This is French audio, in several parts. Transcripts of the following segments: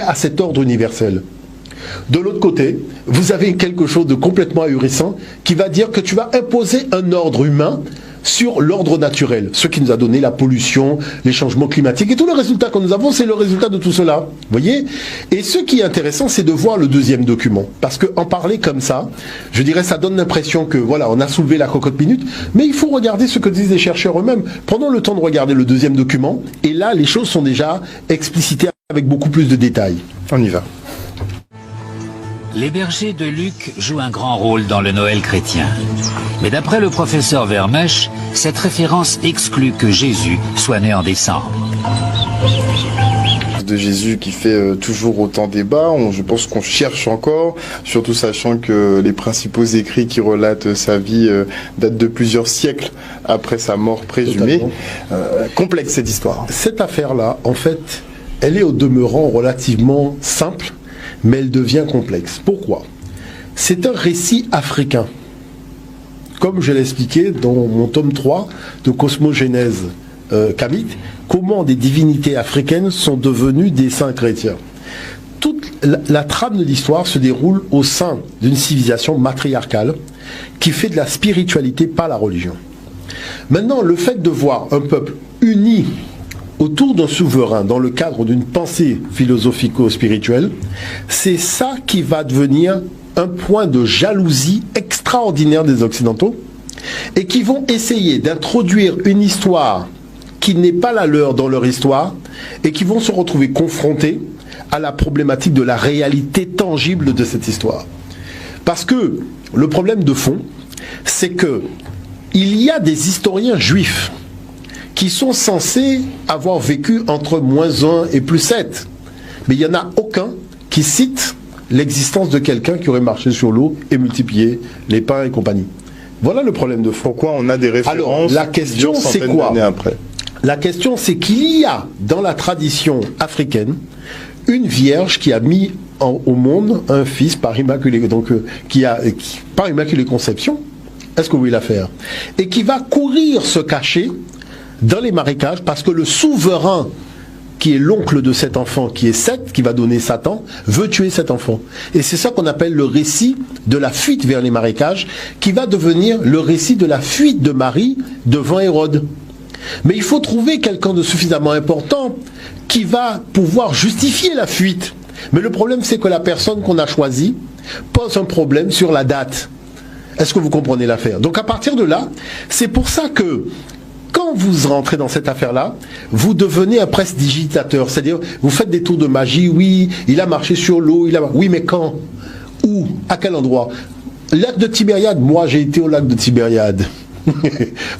à cet ordre universel. De l'autre côté, vous avez quelque chose de complètement ahurissant qui va dire que tu vas imposer un ordre humain sur l'ordre naturel, ce qui nous a donné la pollution, les changements climatiques et tout le résultat que nous avons, c'est le résultat de tout cela. Vous voyez? Et ce qui est intéressant, c'est de voir le deuxième document. Parce qu'en parler comme ça, je dirais, ça donne l'impression que, voilà, on a soulevé la cocotte minute, mais il faut regarder ce que disent les chercheurs eux-mêmes. Prenons le temps de regarder le deuxième document, et là, les choses sont déjà explicitées avec beaucoup plus de détails. On y va. Les bergers de Luc jouent un grand rôle dans le Noël chrétien. Mais d'après le professeur Vermèche, cette référence exclut que Jésus soit né en décembre. De Jésus qui fait toujours autant débat, je pense qu'on cherche encore, surtout sachant que les principaux écrits qui relatent sa vie datent de plusieurs siècles après sa mort présumée. Complexe cette histoire. Cette affaire-là, en fait, elle est au demeurant relativement simple, mais elle devient complexe. Pourquoi? C'est un récit africain. Comme je l'ai expliqué dans mon tome 3 de Cosmogénèse Kamite, comment des divinités africaines sont devenues des saints chrétiens. Toute la trame de l'histoire se déroule au sein d'une civilisation matriarcale qui fait de la spiritualité par la religion. Maintenant, le fait de voir un peuple uni autour d'un souverain dans le cadre d'une pensée philosophico-spirituelle, c'est ça qui va devenir un point de jalousie extraordinaire des Occidentaux et qui vont essayer d'introduire une histoire qui n'est pas la leur dans leur histoire et qui vont se retrouver confrontés à la problématique de la réalité tangible de cette histoire. Parce que le problème de fond, c'est que il y a des historiens juifs qui sont censés avoir vécu entre -1 et +7. Mais il n'y en a aucun qui cite l'existence de quelqu'un qui aurait marché sur l'eau et multiplié les pains et compagnie. Voilà le problème de fond. Pourquoi on a des références? Alors, la question, c'est quoi? La question, c'est qu'il y a dans la tradition africaine une vierge qui a mis au monde un fils par immaculée, donc par immaculée conception. Est-ce que vous voyez l'affaire? Et qui va courir se cacher dans les marécages parce que le souverain qui est l'oncle de cet enfant, qui est Seth, qui va donner Satan, veut tuer cet enfant. Et c'est ça qu'on appelle le récit de la fuite vers les marécages, qui va devenir le récit de la fuite de Marie devant Hérode. Mais il faut trouver quelqu'un de suffisamment important qui va pouvoir justifier la fuite. Mais le problème, c'est que la personne qu'on a choisie pose un problème sur la date. Est-ce que vous comprenez l'affaire? Donc à partir de là, c'est pour ça que quand vous rentrez dans cette affaire-là, vous devenez un prestidigitateur. C'est-à-dire, vous faites des tours de magie, oui, il a marché sur l'eau, oui, mais quand? Où? À quel endroit? Lac de Tibériade. Moi, j'ai été au lac de Tibériade.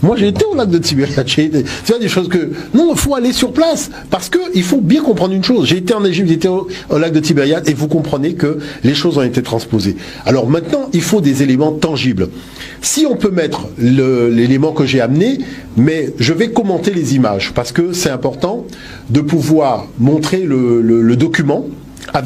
Moi, j'ai été au lac de Tibériade. Tu vois, des choses que... Non, il faut aller sur place. Parce qu'il faut bien comprendre une chose. J'ai été en Égypte, j'ai été au lac de Tibériade, et vous comprenez que les choses ont été transposées. Alors maintenant, il faut des éléments tangibles. Si on peut mettre l'élément que j'ai amené, mais je vais commenter les images, parce que c'est important de pouvoir montrer le document,